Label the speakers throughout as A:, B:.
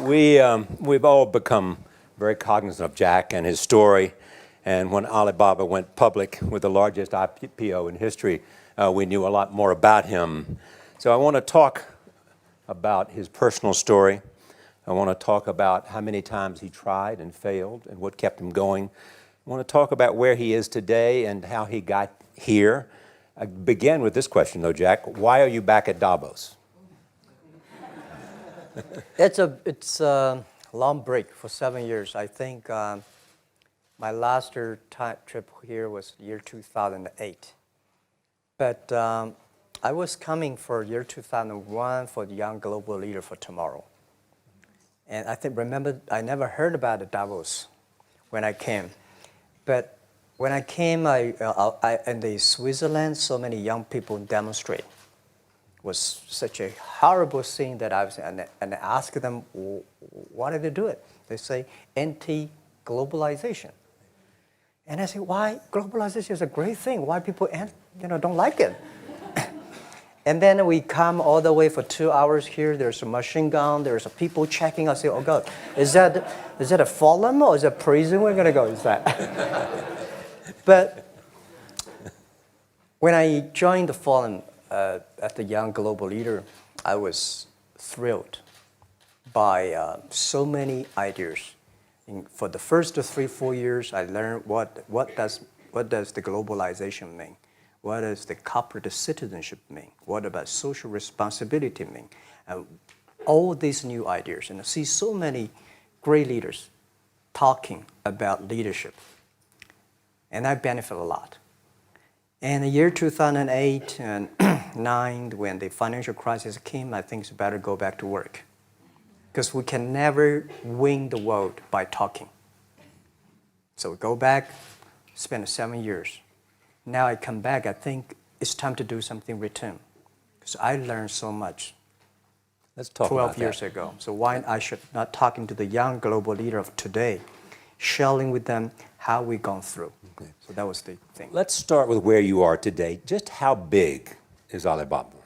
A: We've all become very cognizant of Jack and his story. And when Alibaba went public with the largest IPO in history, we knew a lot more about him. So I want to talk about his personal story. I want to talk about how many times he tried and failed and what kept him going. I want to talk about where he is today and how he got here. I begin with this question, though, Jack. Why are you back at Davos?
B: It's a long break for 7 years. I think my last trip here was year 2008. But I was coming for year 2001 for the Young Global Leader for Tomorrow. And remember, I never heard about the Davos when I came. But when I came, in the Switzerland, so many young people demonstrate. It was such a horrible thing that I was, and I asked them, why did they do it? They say, anti-globalization. And I say, why? Globalization is a great thing. Why people don't like it? And then we come all the way for 2 hours here. There's a machine gun. There's people checking. I say, oh God, is that a forum or is it a prison we're gonna go? Is that? But when I joined the forum at the Young Global Leader, I was thrilled by so many ideas. For the first 3-4 years, I learned what does the globalization mean? What does the corporate citizenship mean? What about social responsibility mean? All these new ideas, and I see so many great leaders talking about leadership, and I benefit a lot. And the year 2008 and 2009, when the financial crisis came, I think it's better go back to work, because we can never win the world by talking. So go back, spend 7 years. Now I come back, I think it's time to do something return. Because I learned so much.
A: Let's talk
B: 12
A: about
B: years
A: that.
B: ago. So why I should not talking to the young global leader of today, sharing with them how we've gone through. Okay. So that was the thing.
A: Let's start with where you are today. Just how big is Alibaba?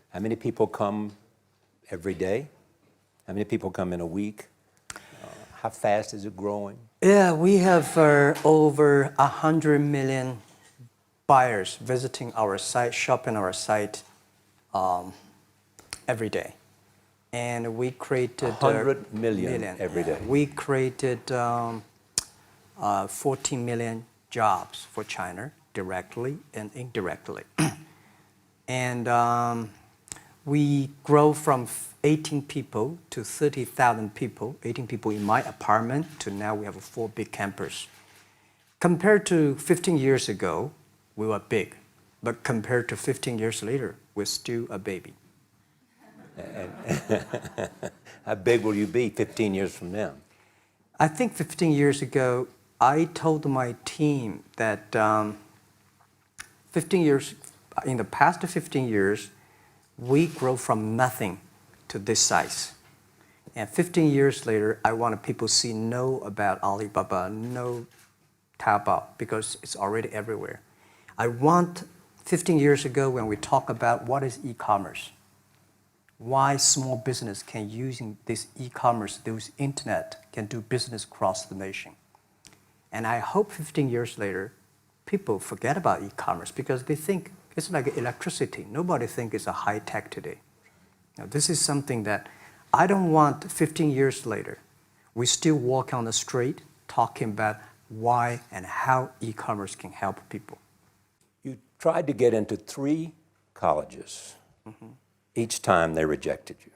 A: How many people come every day? How many people come in a week? How fast is it growing?
B: Yeah, we have over 100 million buyers visiting our site, shopping our site every day. And we created
A: 100 million every day.
B: We created 14 million jobs for China, directly and indirectly. And we grow from 18 people to 30,000 people, 18 people in my apartment, to now we have 4 big campus. Compared to 15 years ago, we were big. But compared to 15 years later, we're still a baby.
A: How big will you be 15 years from now?
B: I think 15 years ago, I told my team that 15 years, in the past 15 years, we grow from nothing to this size. And 15 years later, I want people to know about Alibaba, know Taobao, because it's already everywhere. I want 15 years ago when we talk about what is e-commerce, why small business can using this e-commerce, this internet, can do business across the nation. And I hope 15 years later, people forget about e-commerce because they think it's like electricity. Nobody thinks it's a high tech today. Now, this is something that I don't want 15 years later. We still walk on the street talking about why and how e-commerce can help people.
A: You tried to get into 3 colleges. Mm-hmm. Each time they rejected you.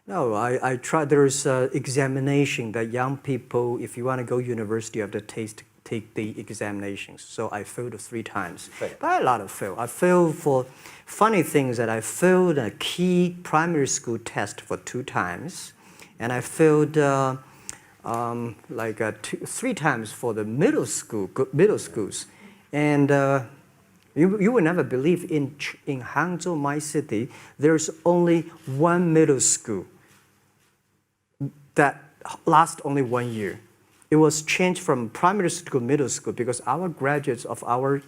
B: No, I tried. There's an examination that young people, if you want to go to university, you have to take the examinations. So I failed 3 times. Right. But a lot of fail. I failed for funny things that I failed a key primary school test for 2 times. And I failed 3 times for the middle schools. And you will never believe in Hangzhou, my city, there's only 1 middle school that lasts only 1 year. It was changed from primary school to middle school because our graduates of our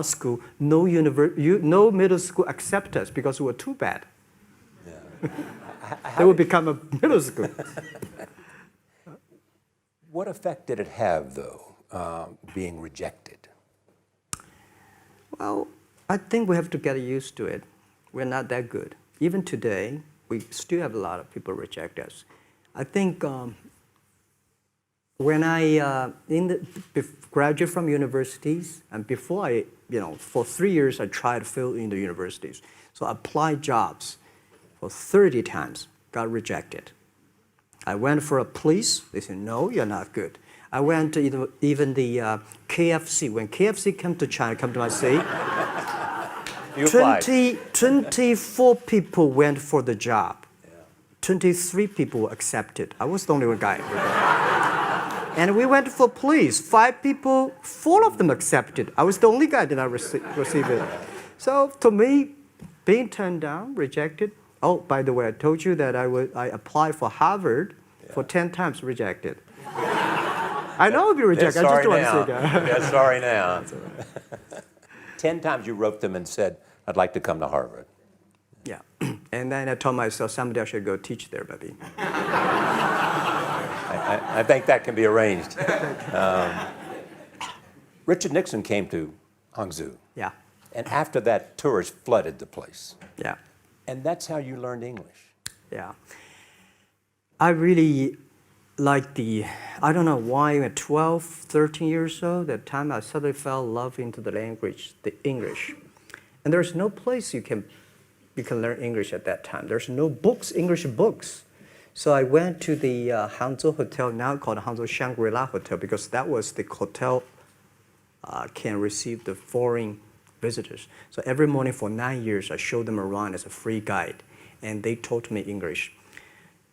B: school, no middle school accept us because we were too bad.
A: Yeah.
B: They will become a middle school.
A: What effect did it have, though, being rejected?
B: Well, I think we have to get used to it. We're not that good. Even today, we still have a lot of people reject us. I think when I graduated from universities, and before I, for 3 years, I tried to fill in the universities. So I applied jobs for 30 times, got rejected. I went for a police, they said, no, you're not good. I went to even the KFC. When KFC came to China, come to my city, 24 people went for the job. 23 people were accepted. I was the only one guy. And we went for police. 5 people, 4 of them accepted. I was the only guy that did not receive it. So to me, being turned down, rejected. Oh, by the way, I told you that I applied for Harvard for 10 times, rejected. I know I'll be rejected. I just don't want to say that.
A: Yeah, sorry now. 10 times you wrote them and said, I'd like to come to Harvard.
B: Yeah. And then I told myself, someday I should go teach there, maybe.
A: I think that can be arranged. Richard Nixon came to Hangzhou.
B: Yeah.
A: And after that, tourists flooded the place.
B: Yeah.
A: And that's how you learned English.
B: Yeah. I really like I don't know why, at 12, 13 years old, that time I suddenly fell in love into the language, the English. And there's no place you can learn English at that time. There's no books, English books. So I went to the Hangzhou hotel, now called Hangzhou Shangri-La Hotel, because that was the hotel can receive the foreign visitors. So every morning for 9 years, I showed them around as a free guide, and they taught me English.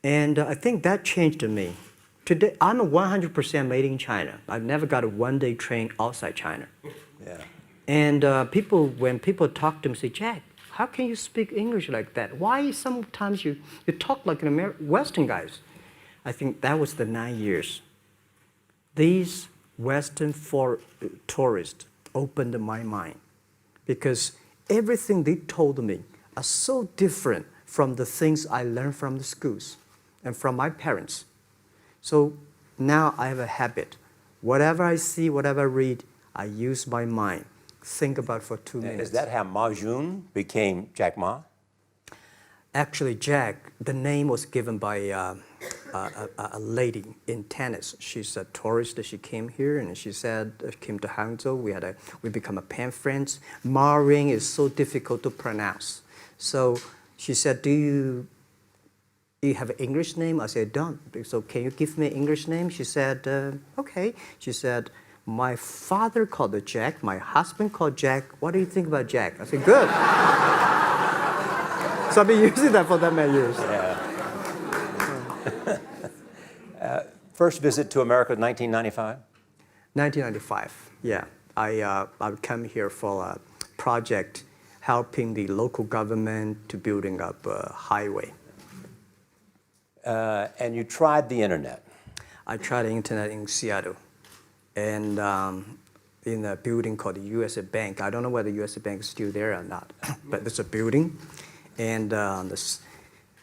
B: And I think that changed me. Today, I'm 100% made in China. I've never got a one-day train outside China.
A: Yeah.
B: And when people talk to me, say, Jack, how can you speak English like that? Why sometimes you talk like an Western guys? I think that was the 9 years. These Western tourists opened my mind, because everything they told me are so different from the things I learned from the schools and from my parents. So now I have a habit. Whatever I see, whatever I read, I use my mind. Think about it for 2 minutes.
A: Is that how Máah became Jack Ma?
B: Actually, Jack, the name was given by a lady in tennis. She's a tourist. She came here and she said, came to Hangzhou. We become a pen friends. Máah is so difficult to pronounce. So she said, do you have an English name? I said, don't. So can you give me an English name? She said, okay. She said, my father called it Jack. My husband called Jack. What do you think about Jack? I said, good. So I've been using that for that many years.
A: Yeah. First visit to America, 1995?
B: 1995, yeah. I came here for a project helping the local government to building up a highway.
A: And you tried the internet.
B: I tried the internet in Seattle, and in a building called the U.S. Bank. I don't know whether the U.S. Bank is still there or not, but it's a building. And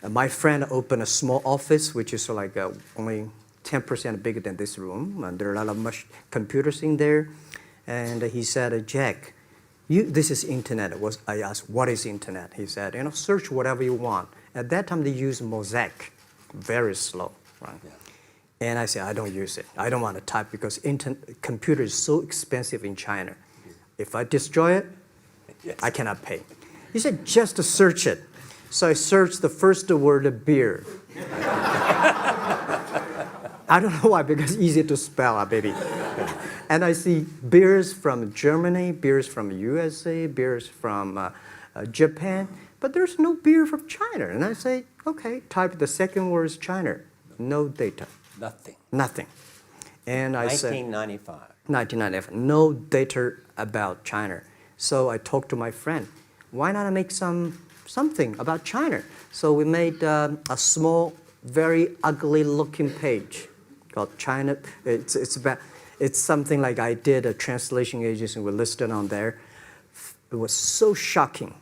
B: my friend opened a small office, which is like only 10% bigger than this room. And there are a lot of computers in there. And he said, Jack, this is internet. I asked, what is internet? He said, search whatever you want. At that time, they used Mosaic, very slow, right? Yeah. And I said, I don't use it. I don't want to type because computer is so expensive in China. If I destroy it, yes, I cannot pay. He said, just to search it. So I searched the first word, beer. I don't know why, because it's easy to spell, baby. And I see beers from Germany, beers from USA, beers from Japan, but there's no beer from China. And I say, okay, type the second word is China. No data.
A: Nothing.
B: Nothing. And I said, 1995, no data about China. So I talked to my friend, why not make something about China? So we made a small, very ugly looking page called China. It's something like I did a translation agency, we listed on there. It was so shocking.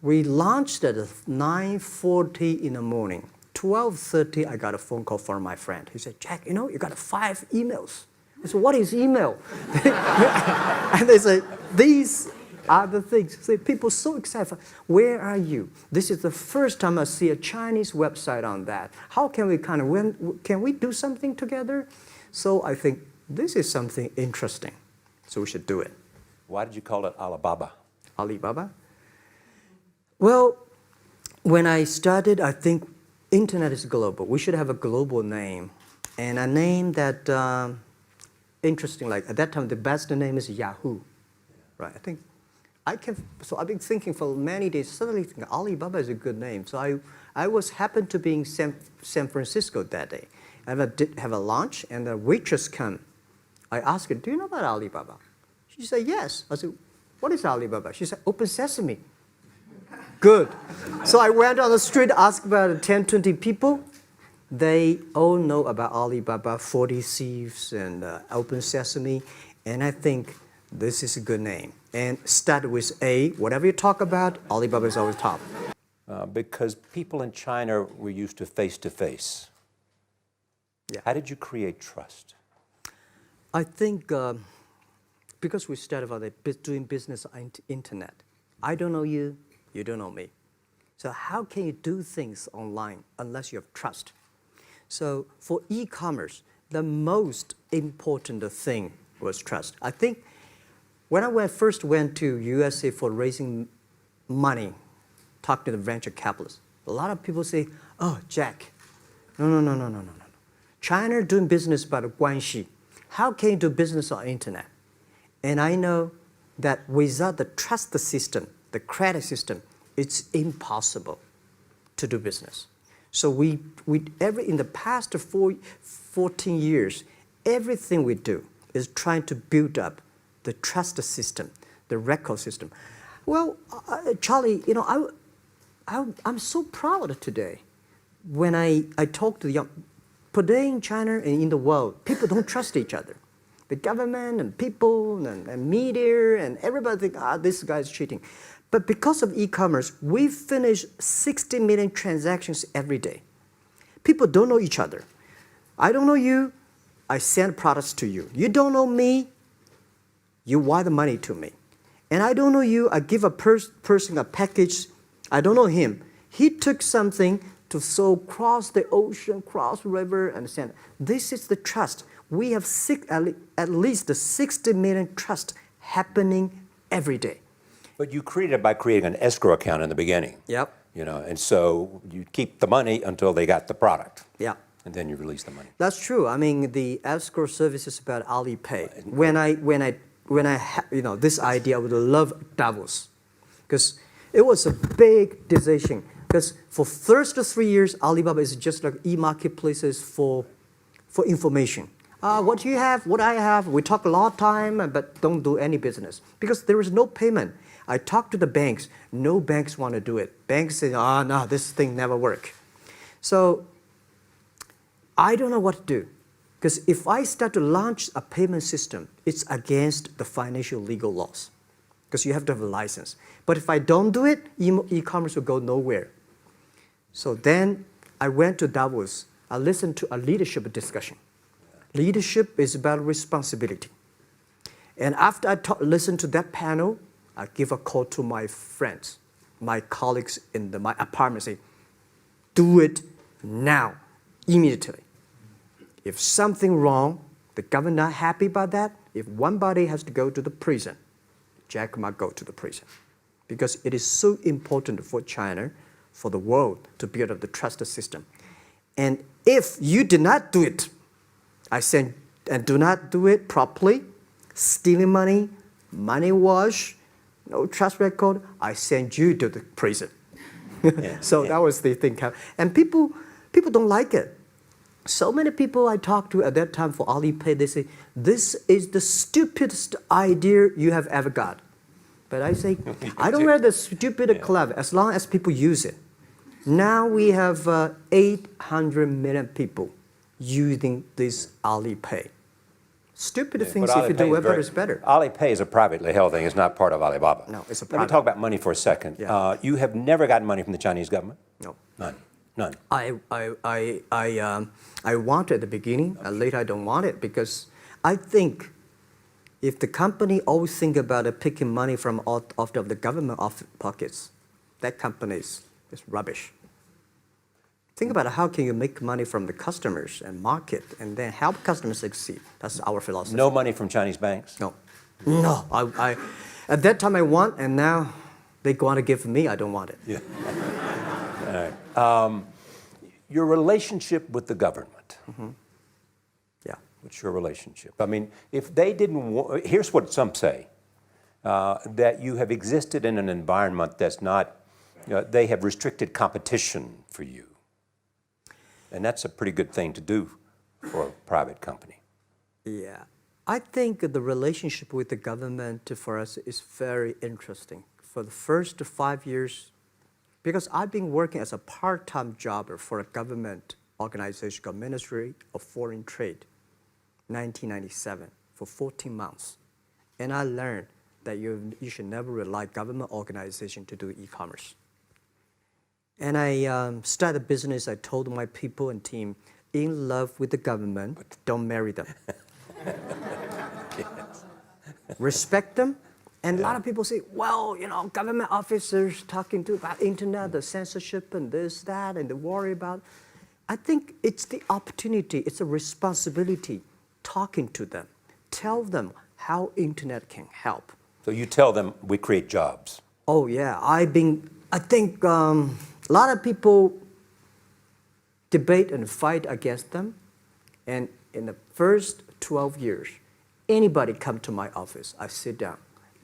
B: We launched at 9:40 in the morning. 12:30, I got a phone call from my friend. He said, Jack, you got 5 emails. I said, what is email? And they said, these are the things. So people so excited. Where are you? This is the first time I see a Chinese website on that. How can we can we do something together? So I think this is something interesting. So we should do it.
A: Why did you call it Alibaba?
B: Alibaba? Well, when I started, I think internet is global. We should have a global name. And a name that, interesting, like at that time, the best name is Yahoo. Right, so I've been thinking for many days, suddenly thinking Alibaba is a good name. So I happened to be in San Francisco that day. I did have a lunch, and the waitress came. I asked her, do you know about Alibaba? She said, yes. I said, what is Alibaba? She said, Open Sesame. Good. So I went on the street, asked about 10, 20 people. They all know about Alibaba, 40 Thieves, and Open Sesame. And I think this is a good name. And start with A. Whatever you talk about, Alibaba is always top.
A: Because people in China were used to face-to-face.
B: Yeah.
A: How did you create trust?
B: I think because we started about doing business on internet. I don't know you, you don't know me. So how can you do things online unless you have trust? So for e-commerce, the most important thing was trust. I think when I first went to USA for raising money, talked to the venture capitalists, a lot of people say, oh, Jack, no. China doing business by the guanxi. How can you do business on internet? And I know that without the trust system, the credit system, it's impossible to do business. So in the past 14 years, everything we do is trying to build up the trust system, the record system. Well, Charlie, I'm so proud today. When I talk to the young, today in China and in the world, people don't trust each other. The government and people and media and everybody think, this guy's cheating. But because of e-commerce, we finish 60 million transactions every day. People don't know each other. I don't know you, I send products to you. You don't know me, you wire the money to me. And I don't know you, I give a person a package, I don't know him. He took something to cross the ocean, cross the river, and send. This is the trust. We have at least 60 million trust happening every day.
A: But you created it by creating an escrow account in the beginning.
B: Yep.
A: And so you keep the money until they got the product.
B: Yeah.
A: And then you release the money.
B: That's true. I mean, the escrow service is about Alipay. When I had this idea, I would love Davos, because it was a big decision. Because for first 3 years, Alibaba is just like e-marketplaces for information. What do you have? What I have? We talk a lot of time, but don't do any business because there is no payment. I talked to the banks. No banks want to do it. Banks say, no, this thing never work. So I don't know what to do. Because if I start to launch a payment system, it's against the financial legal laws. Because you have to have a license. But if I don't do it, e-commerce will go nowhere. So then I went to Davos. I listened to a leadership discussion. Leadership is about responsibility. And after I listened to that panel, I give a call to my friends, my colleagues in my apartment, say, do it now, immediately. If something wrong, the government not happy about that, if one body has to go to the prison, Jack might go to the prison. Because it is so important for China, for the world, to build up the trust system. And if you did not do it, I said, and do not do it properly, stealing money, money wash, no trust record, I send you to the prison. So that was the thing. And people don't like it. So many people I talked to at that time for Alipay, they say, this is the stupidest idea you have ever got. But I say, I don't wear the stupid clever as long as people use it. Now we have 800 million people using this Alipay. Stupid
A: Yeah,
B: things,
A: but
B: if you do
A: Alipay
B: it
A: is
B: better, it's better.
A: Alipay is a privately held thing. It's not part of Alibaba.
B: No, it's a
A: Let me
B: private.
A: talk about money for a second.
B: Yeah.
A: You have never gotten money from the Chinese government?
B: No.
A: None. None.
B: I want it at the beginning, and later I don't want it because I think if the company always think about picking money from out of the government pockets, that company is rubbish. Think about how can you make money from the customers and market and then help customers succeed. That's our philosophy.
A: No money from Chinese banks?
B: No. No. I at that time I want, and now they want to give me, I don't want it.
A: Yeah. All right. Your relationship with the government.
B: Mm-hmm. Yeah.
A: What's your relationship? I mean, if they didn't, here's what some say, that you have existed in an environment that's not, they have restricted competition for you. And that's a pretty good thing to do for a private company.
B: Yeah. I think the relationship with the government for us is very interesting. For the first 5 years, because I've been working as a part-time jobber for a government organization called Ministry of Foreign Trade, 1997, for 14 months. And I learned that you should never rely on government organization to do e-commerce. And I started a business. I told my people and team, in love with the government, don't marry them.
A: Yes.
B: Respect them. And a lot of people say, well, government officers talking about internet, the censorship and this, that, and they worry about. I think it's the opportunity, it's a responsibility talking to them. Tell them how internet can help.
A: So you tell them we create jobs.
B: Oh yeah, I think a lot of people debate and fight against them. And in the first 12 years, anybody come to my office, I sit down,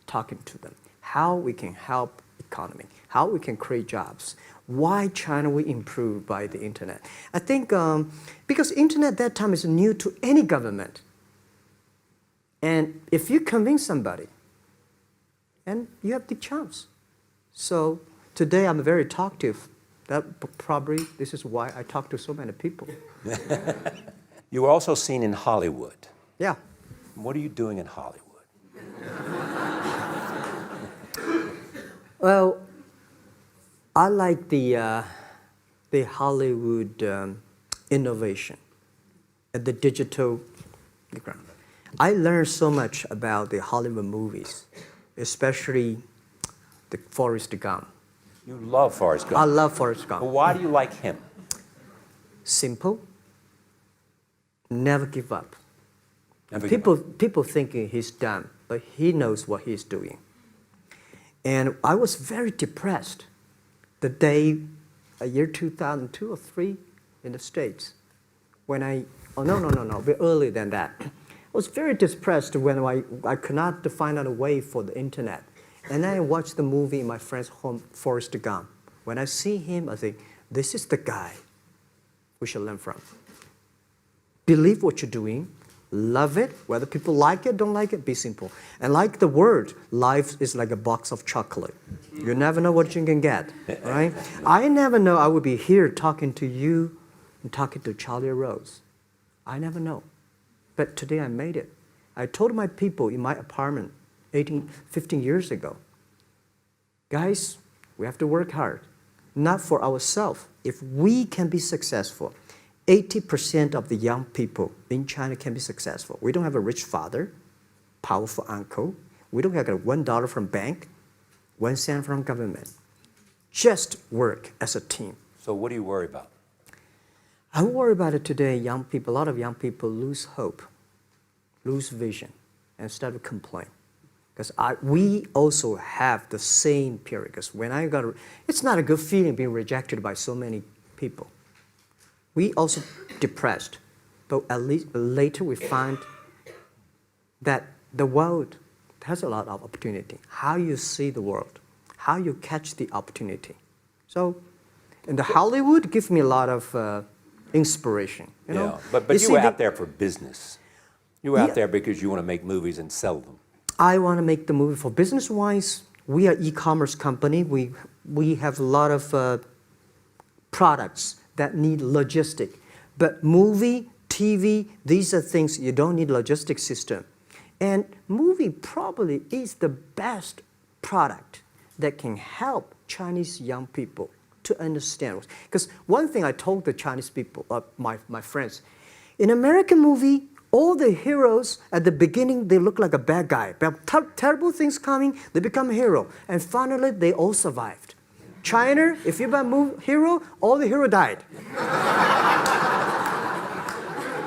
B: talking to them, how we can help economy, how we can create jobs, why China will improve by the internet. I think because internet that time is new to any government. And if you convince somebody, and you have the chance. So today I'm very talkative. That probably, this is why I talk to so many people.
A: You were also seen in Hollywood.
B: Yeah.
A: What are you doing in Hollywood?
B: Well, I like the Hollywood innovation and the digital background. I learned so much about the Hollywood movies, especially the Forrest Gump.
A: You love Forrest Gump.
B: I love Forrest Gump.
A: Well, why do you like him?
B: Simple. Never give up.
A: Never give up.
B: People thinking he's dumb, but he knows what he's doing. And I was very depressed the day, year 2002 or 3 in the States, when a bit earlier than that. I was very depressed when I could not find out a way for the internet. And then I watched the movie in my friend's home, Forrest Gump. When I see him, I think, this is the guy we should learn from. Believe what you're doing, love it, whether people like it, don't like it, be simple. And like the word, life is like a box of chocolate. You never know what you can get, right? I never know I would be here talking to you and talking to Charlie Rose. I never know. But today I made it. I told my people in my apartment 15 years ago, guys, we have to work hard, not for ourselves. If we can be successful, 80% of the young people in China can be successful. We don't have a rich father, powerful uncle. We don't have $1 from bank, 1 cent from government. Just work as a team.
A: So what do you worry about?
B: I worry about it today. Young people, a lot of young people lose hope, lose vision, and start to complain. Because we also have the same period. Because when it's not a good feeling being rejected by so many people. We also depressed, but at least later we find that the world has a lot of opportunity. How you see the world, how you catch the opportunity. So, in the Hollywood gives me a lot of inspiration. You know?
A: Yeah, but you were out there for business. You were out there because you want to make movies and sell them.
B: I want to make the movie for business-wise. We are e-commerce company. We have a lot of products that need logistic. But movie, TV, these are things you don't need logistic system. And movie probably is the best product that can help Chinese young people to understand. Because one thing I told the Chinese people, my friends, in American movie, all the heroes at the beginning, they look like a bad guy. Terrible things coming, they become a hero. And finally, they all survived. China, if you're a hero, all the hero died.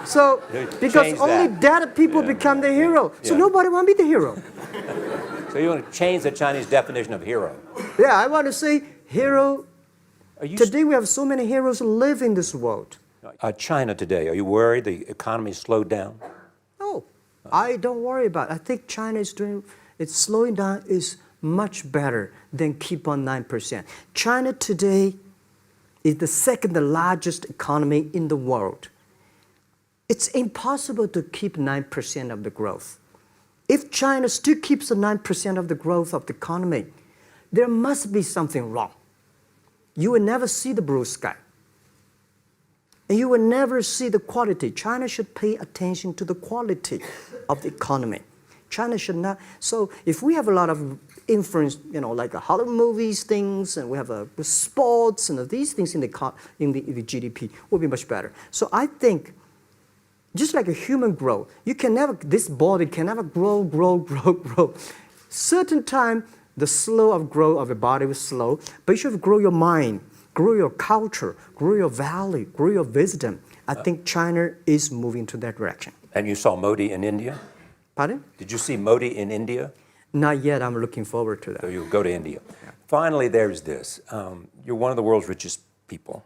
B: So, because only dead people become the hero. So nobody want to be the hero.
A: So you want to change the Chinese definition of hero?
B: Yeah, I want to say hero. Today we have so many heroes who live in this world.
A: China today, are you worried the economy slowed down?
B: No, I don't worry about it. I think China is it's slowing down is much better than keep on 9%. China today is the second largest economy in the world. It's impossible to keep 9% of the growth. If China still keeps the 9% of the growth of the economy, there must be something wrong. You will never see the blue sky. And you will never see the quality. China should pay attention to the quality of the economy. China should not. So if we have a lot of influence, like Hollywood movies, things, and we have sports and these things in the GDP, will be much better. So I think, just like a human growth, this body can never grow. Certain time, the slow of growth of the body was slow, but you should grow your mind, grow your culture, grow your value, grow your wisdom. I think China is moving to that direction.
A: And you saw Modi in India?
B: Pardon?
A: Did you see Modi in India?
B: Not yet. I'm looking forward to that.
A: So you'll go to India. Yeah. Finally, there's this. You're one of the world's richest people.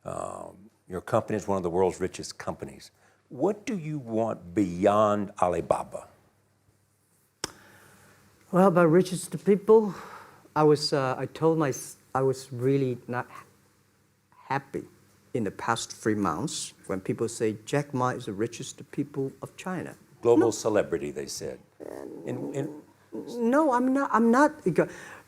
A: Your company is one of the world's richest companies. What do you want beyond Alibaba?
B: Well, by richest people, I was really not happy in the past 3 months when people say Jack Ma is the richest people of China.
A: Global celebrity, they said.
B: No, I'm not.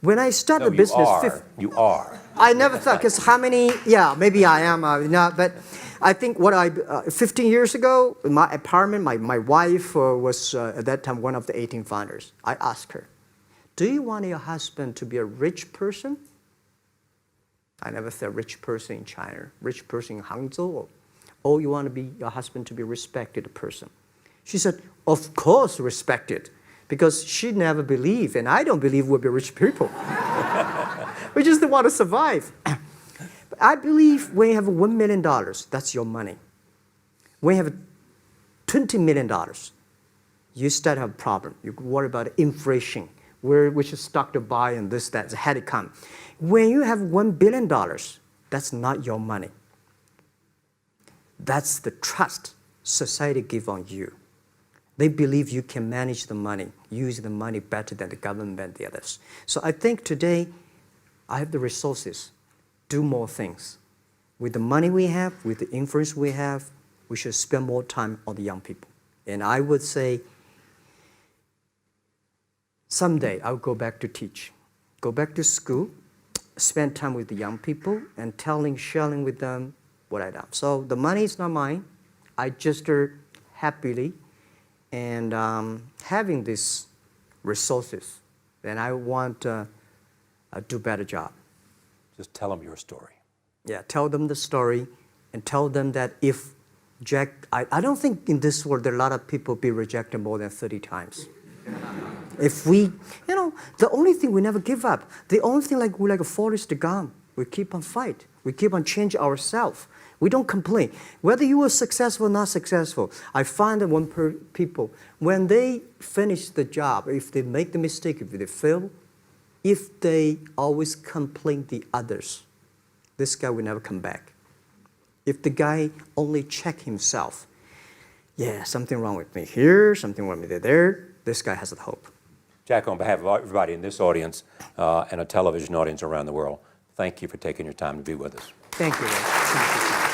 B: When I started business,
A: you are.
B: I never thought, because how many? Yeah, maybe I am. But I think 15 years ago, in my apartment, my wife was at that time one of the 18 founders. I asked her, "Do you want your husband to be a rich person?" I never said rich person in China, rich person in Hangzhou, or you want your husband to be a respected person. She said, "Of course, respected." Because she never believed, and I don't believe we'll be rich people. We just want to survive. But I believe when you have $1 million, that's your money. When you have $20 million, you start to have a problem. You worry about inflation, which stock to buy and this, that, how it come. When you have $1 billion, that's not your money. That's the trust society gives on you. They believe you can manage the money, use the money better than the government and the others. So I think today, I have the resources, do more things. With the money we have, with the influence we have, we should spend more time on the young people. And I would say, someday I'll go back to teach, go back to school, spend time with the young people, and sharing with them what I've done. So the money is not mine. I just happily and having these resources, then I want to do a better job.
A: Just tell them your story.
B: Yeah, tell them the story and tell them that if I don't think in this world there are a lot of people be rejected more than 30 times. If we, the only thing we never give up, the only thing we're like a Forrest Gump, we keep on fight. We keep on changing ourselves. We don't complain. Whether you are successful or not successful, I find that people, when they finish the job, if they make the mistake, if they fail, if they always complain the others, this guy will never come back. If the guy only check himself, yeah, something wrong with me here, something wrong with me there, this guy has a hope.
A: Jack, on behalf of everybody in this audience and a television audience around the world, thank you for taking your time to be with us.
B: Thank you. Thank you.